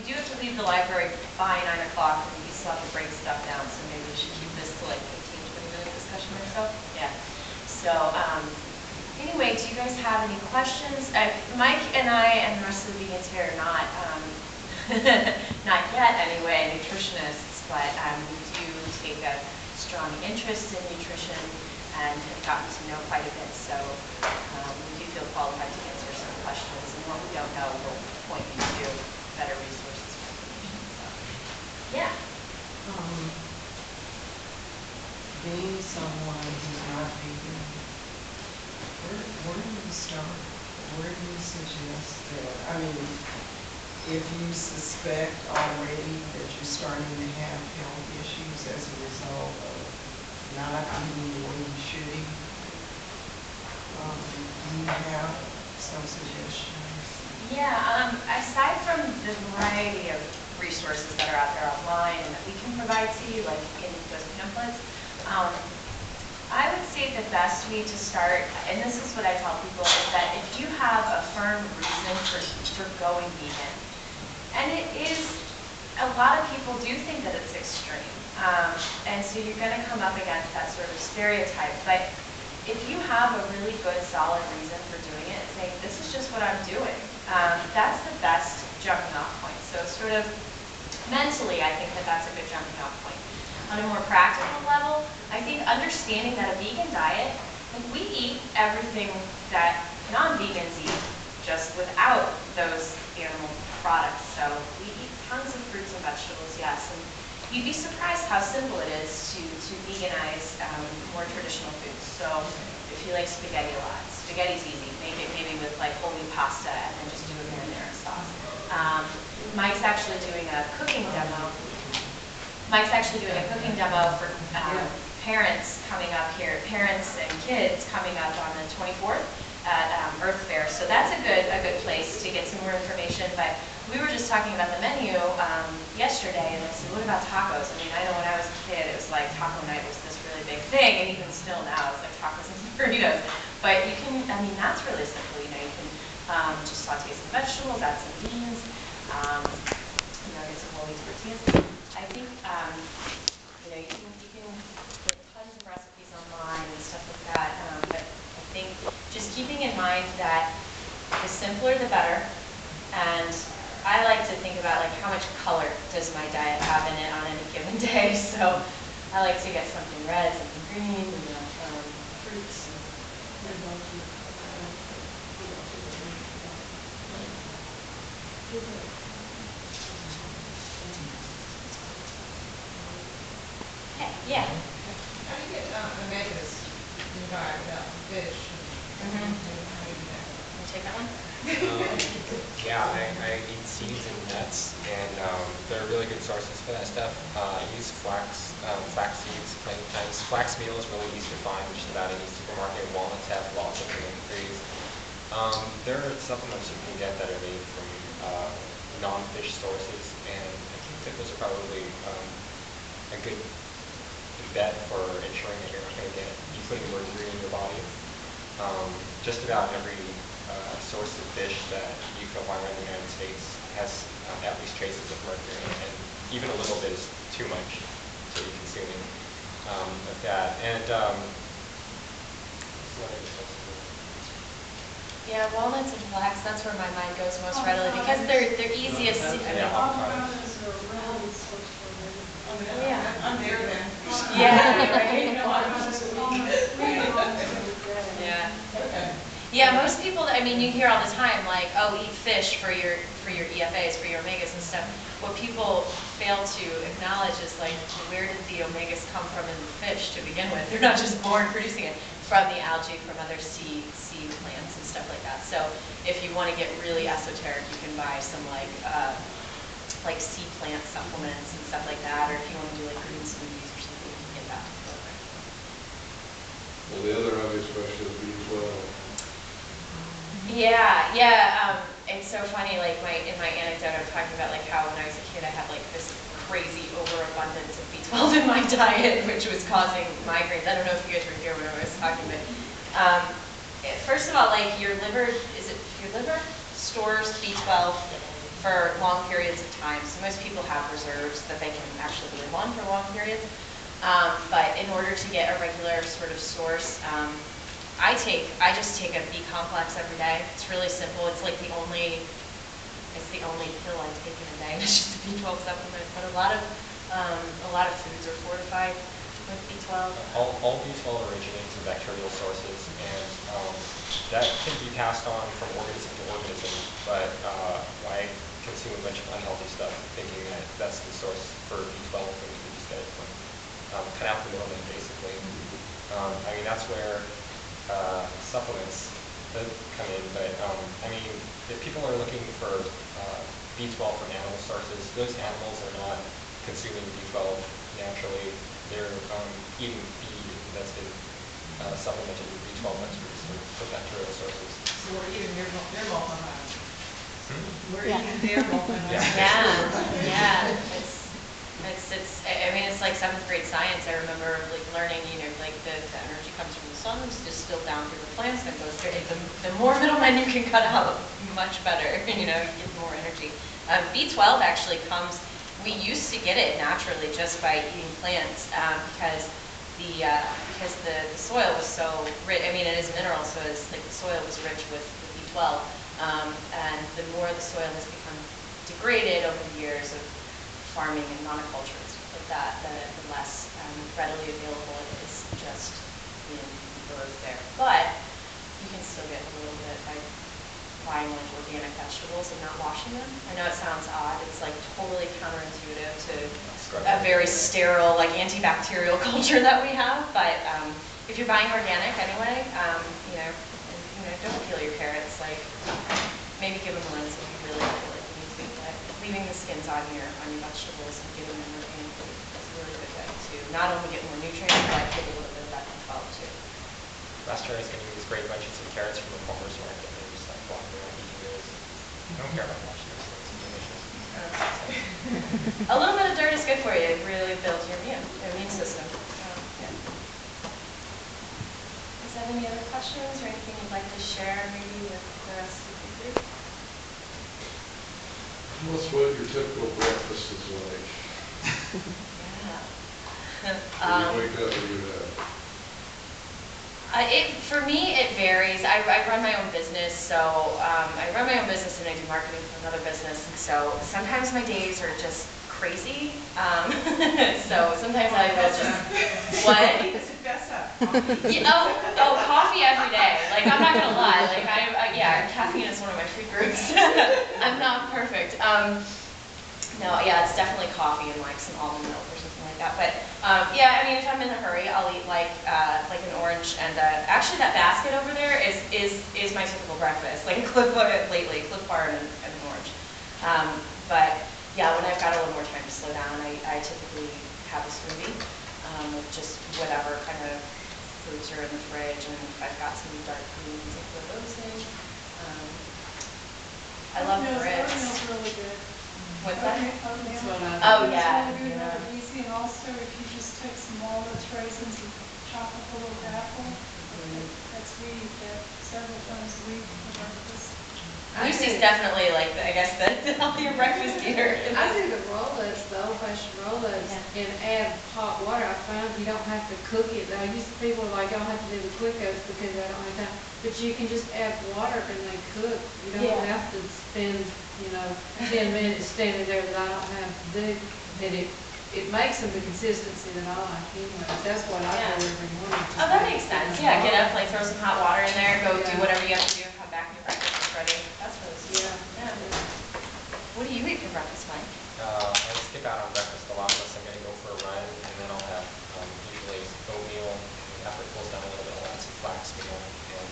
do have to leave the library by 9 o'clock, and we still have to break stuff down, so maybe we should keep this to like 15-20 minute discussion or so. Yeah. So anyway, do you guys have any questions? Mike and I and the rest of the vegans here are not, not yet anyway, nutritionists, but we do take a strong interest in nutrition and have gotten to know quite a bit, so we do feel qualified to answer some questions, and what we don't know, we'll point you to better resources for information. So, yeah. Being someone who's not vegan, where do you start? Where do you suggest that? I mean, if you suspect already that you're starting to have health issues as a result of not eating the way you should eat, do you have some suggestions? Yeah, aside from the variety of resources that are out there online and that we can provide to you, like in those pamphlets, I would say the best way to start, and this is what I tell people, is that if you have a firm reason for going vegan, and it is, a lot of people do think that it's extreme, and so you're going to come up against that sort of stereotype, but if you have a really good, solid reason for doing it, saying, this is just what I'm doing, that's the best jumping off point. So sort of mentally, I think that that's a good jumping off point. On a more practical level, I think understanding that a vegan diet, like we eat everything that non-vegans eat, just without those animal products. So we eat tons of fruits and vegetables, yes. And you'd be surprised how simple it is to veganize more traditional foods. So if you like spaghetti a lot, spaghetti's easy. Make it maybe with like whole wheat pasta and then just do a marinara sauce. Mike's actually doing a cooking demo. For parents coming up here, parents and kids coming up on the 24th at Earth Fair. So that's a good place to get some more information. But we were just talking about the menu yesterday, and I said, what about tacos? I mean, I know when I was a kid, it was like taco night was this really big thing, and even still now, it's like tacos and burritos. But you can, I mean, that's really simple. You know, you can just saute some vegetables, add some beans, you know, get some whole wheat tortillas. I think, you know, you can get tons of recipes online and stuff like that, but I think just keeping in mind that the simpler the better, and I like to think about like how much color does my diet have in it on any given day, so I like to get something red, something green, you know, fruits. Yeah. How do you get omegas in your diet without fish? How do you do that? Can you take that one? Yeah, I eat seeds and nuts, and they're really good sources for that stuff. I use flax seeds plenty of times. Flax meal is really easy to find just about any supermarket. Walnuts have lots of omega-3s. There are supplements you can get that are made from non-fish sources, and I think that those are probably a good bet for ensuring that you're not going to get putting mercury in your body. Just about every source of fish that you can find in the United States has at least traces of mercury, and even a little bit is too much to be consuming of that. And yeah, walnuts and flax, that's where my mind goes most readily, because they're easiest. I'm there then. Yeah, right. Yeah, most people, I mean, you hear all the time, like, oh, eat fish for your EFAs, for your omegas and stuff. What people fail to acknowledge is, like, where did the omegas come from in the fish to begin with? They're not just born producing it. From the algae, from other sea plants and stuff like that. So if you want to get really esoteric, you can buy some, like sea plant supplements and stuff like that, or if you want to do like green smoothies or something, you can get that. Well, the other obvious question is B12. Yeah. It's so funny. Like in my anecdote, I'm talking about like how when I was a kid, I had like this crazy overabundance of B12 in my diet, which was causing migraines. I don't know if you guys were here when I was talking, but first of all, like your liver stores B12 for long periods of time. So most people have reserves that they can actually live on for long periods. But in order to get a regular sort of source, I just take a B complex every day. It's really simple. It's like the only pill I take in a day. It's just a B12 supplement. But a lot of foods are fortified with B12. All B12 originates in bacterial sources, and that can be passed on from organism to organism. But why consume a bunch of unhealthy stuff thinking that that's the source for B12 when you can just get it from cut out the middleman, basically. I mean, that's where supplements come in. But I mean, if people are looking for B12 from animal sources, those animals are not consuming B12 naturally. They're eating feed that's been supplemented with B12 extras for bacterial sources. So we're eating their multivitamins. We're Yeah. eating their multivitamins. Yeah. I mean, it's like 7th grade science. I remember like learning, like the energy comes from the sun, it's distilled down through the plants, then goes straight. The more middlemen you can cut out, much better. You get more energy. B12 actually comes. We used to get it naturally just by eating plants because the soil was so rich. I mean, it is mineral, so it's like the soil was rich with B12, and the more the soil has become degraded over the years of farming and monoculture and stuff like that, the less readily available it is just in the earth there. But you can still get a little bit by buying like organic vegetables and not washing them. I know it sounds odd. It's like totally counterintuitive to a very sterile, like antibacterial culture that we have. But if you're buying organic anyway, don't peel your carrots. Like maybe give them a rinse if you really feel like you need to. But leaving the skins on your vegetables and giving them organic food is a really good way to not only get more nutrients, but get a little bit of that B12 too. Last year I was getting these great bunches of carrots from the farmer's market. They're just like walking around eating those. I don't care about washing those things. It's delicious. A little bit of dirt is good for you. It really builds your immune system. Yeah. Is there any other questions or anything you'd like to share maybe with the rest of the group? Tell us what your typical breakfast is like. Yeah. When you wake up and you have. For me, it varies. I run my own business, so I run my own business and I do marketing for another business, and so sometimes my days are just crazy. So sometimes I will just, what? Coffee every day. Like, I'm not gonna lie. Like, caffeine is one of my treat groups. I'm not perfect. It's definitely coffee and like some almond milk or something like that. But I mean, if I'm in a hurry, I'll eat like an orange. And actually, that basket over there is my typical breakfast. Like a Cliff Bar and an orange. But yeah, when I've got a little more time to slow down, I typically have a smoothie with just whatever kind of fruits are in the fridge, and if I've got some dark greens, I put those in. I love grits. Oatmeal's really good. What's that? Oatmeal. Oh, yeah. It's really good, really easy, and also if you just take some walnuts, raisins, and chop up a little apple, that's we eat that several times a week for breakfast. Lucy's definitely like, I guess, the healthier breakfast eater. I do the roll-ups, the old-fashioned roll-ups, and add hot water. I find you don't have to cook it. I used to people are like, y'all have to do the quick ups because I don't have time. But you can just add water and they cook. You don't have to spend, 10 minutes standing there that I don't have to do. And it makes them the consistency that I like anyway. That's what I do every morning. Oh, that makes sense. Yeah, get up, like throw some hot water in there, go do whatever you have to do, come back and your breakfast is ready. That's really sweet. Yeah. What do you eat for breakfast, Mike? I skip out on breakfast a lot unless I'm going to go for a run, and then I'll have usually oatmeal. After it cools down a little bit, I'll add some flax meal, and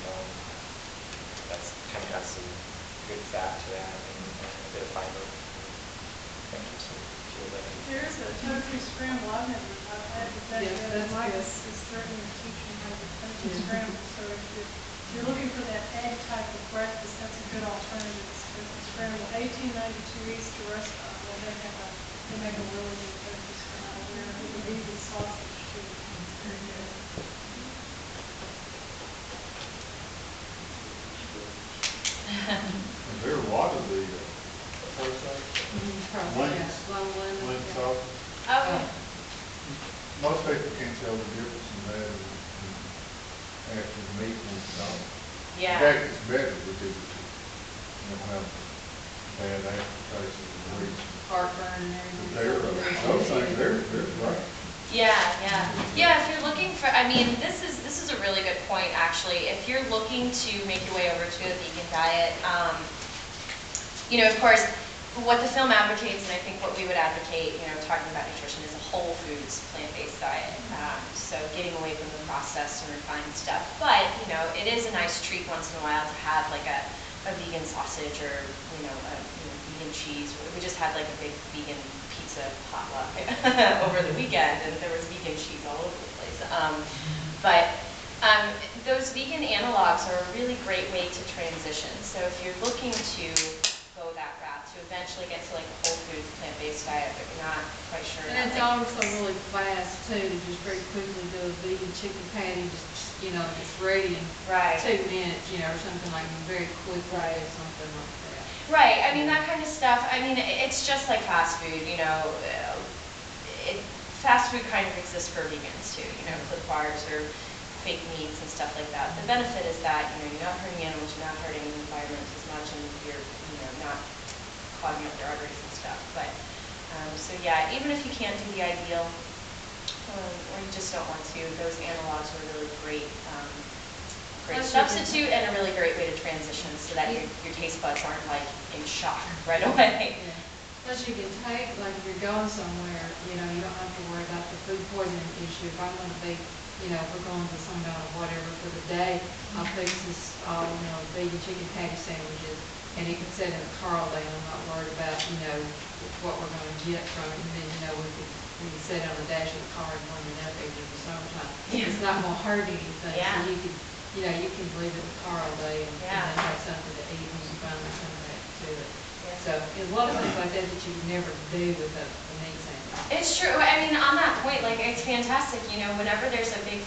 that's kind of adds some good fat to that and a bit of fiber. That keeps some fuel in. There's a tofu scramble I've had, but that's Mike good. is certainly teaching how to tofu scramble. So if you're looking for that egg type of breakfast, that's a good alternative. Tofu scramble, 1892 Easter restaurant, where they make a really good tofu scramble. Where with vegan sausage too. It's very good. There are a lot of the person Cross, Wings. yeah, long one. Wing yeah. sauce. Okay. Most people can't tell the difference in that and actual meat and sauce. Yeah. In fact, it's better because you don't have bad aftertaste of the grease. Heartburn and But everything. those things, they're great. Yeah, yeah. Yeah, if you're looking for, I mean, this is a really good point, actually. If you're looking to make your way over to a vegan diet, you know, of course, what the film advocates, and I think what we would advocate, you know, talking about nutrition, is a whole foods, plant-based diet. So getting away from the processed and refined stuff. But, you know, it is a nice treat once in a while to have like a vegan sausage or, you know, vegan cheese. We just had like a big vegan pizza potluck over the weekend, and there was vegan cheese all over the place. But those vegan analogs are a really great way to transition. So if you're looking to go that route, to eventually get to like a whole foods plant-based diet, but you're not quite sure. And it's also really fast too, to just very quickly do a vegan chicken patty, just, you know, it's ready in Right. 2 minutes, you know, or something like very quickly Right. or something like that. Right, I mean, that kind of stuff, I mean, it's just like fast food, you know. Fast food kind of exists for vegans too, you know, Clif bars or fake meats and stuff like that. The benefit is that, you know, you're not hurting animals, you're not hurting the environment as much, and you're, you know, not clogging up your arteries and stuff. But, so yeah, even if you can't do the ideal, or you just don't want to, those analogs are really great. Great Plus you can- substitute and a really great way to transition so that your taste buds aren't like in shock right away. Yeah. Plus you can take, like if you're going somewhere, you know, you don't have to worry about the food poisoning issue. If I'm going to be, you know, if we're going to some kind of whatever for the day, I'll fix this, you know, vegan chicken patty sandwiches, and it can sit in a car all day, and I'm not worried about, you know, what we're going to get from it. And then, you know, we can sit on the dash of the car and warm it up even in the summertime. Yeah. It's not going to hurt anything. Yeah. So you can, you know, you can leave it in the car all day and Yeah. then have something to eat when you finally come back to it. Yeah. So there's a lot of things like that that you would never do with a meat sandwich. It's true. I mean, on that point, like, it's fantastic. You know, whenever there's a big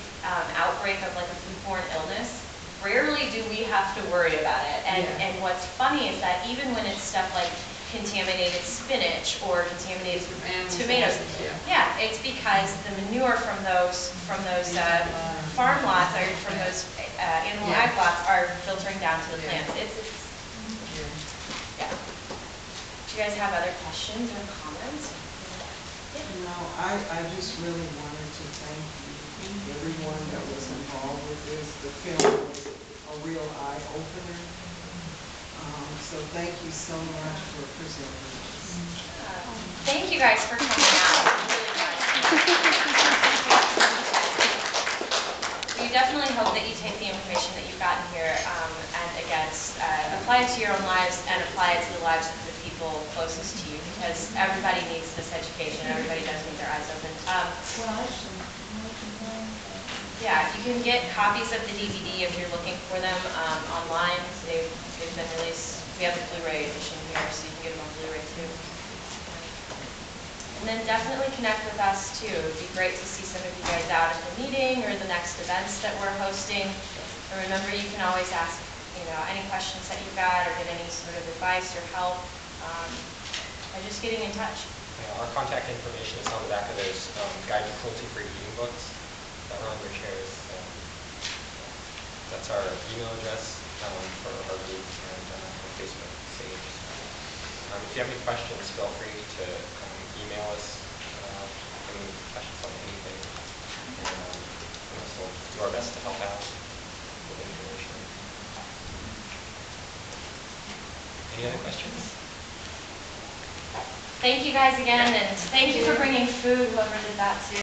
outbreak of like a foodborne illness, rarely do we have to worry about it. And Yeah. and what's funny is that even when it's stuff like contaminated spinach or contaminated Animal tomatoes, sausage, yeah, it's because the manure from those farm lots or from those animal Yeah. ag lots are filtering down to the Yeah. plants. It's Yeah. yeah. Do you guys have other questions or comments? No, I just really wanted to thank you, everyone that was involved with this. The film was a real eye-opener. So thank you so much for presenting this. Thank you guys for coming out. Really We definitely hope that you take the information that you've gotten here and again, apply it to your own lives and apply it to the lives of the people closest to you, because everybody needs this education. Everybody does need their eyes open. Yeah, you can get copies of the DVD if you're looking for them online. They've been released. We have the Blu-ray edition here, so you can get them on Blu-ray too. And then definitely connect with us too. It would be great to see some of you guys out at the meeting or the next events that we're hosting. And remember, you can always ask, you know, any questions that you've got or get any sort of advice or help by just getting in touch. Our contact information is on the back of those Guide to Cruelty-Free Eating books that are on your chairs. That's our email address for our group and our Facebook page. If you have any questions, feel free to email us any questions on anything. And we'll do our best to help out with information. Any other questions? Thank you guys again, and thank you for bringing food, whoever did that too.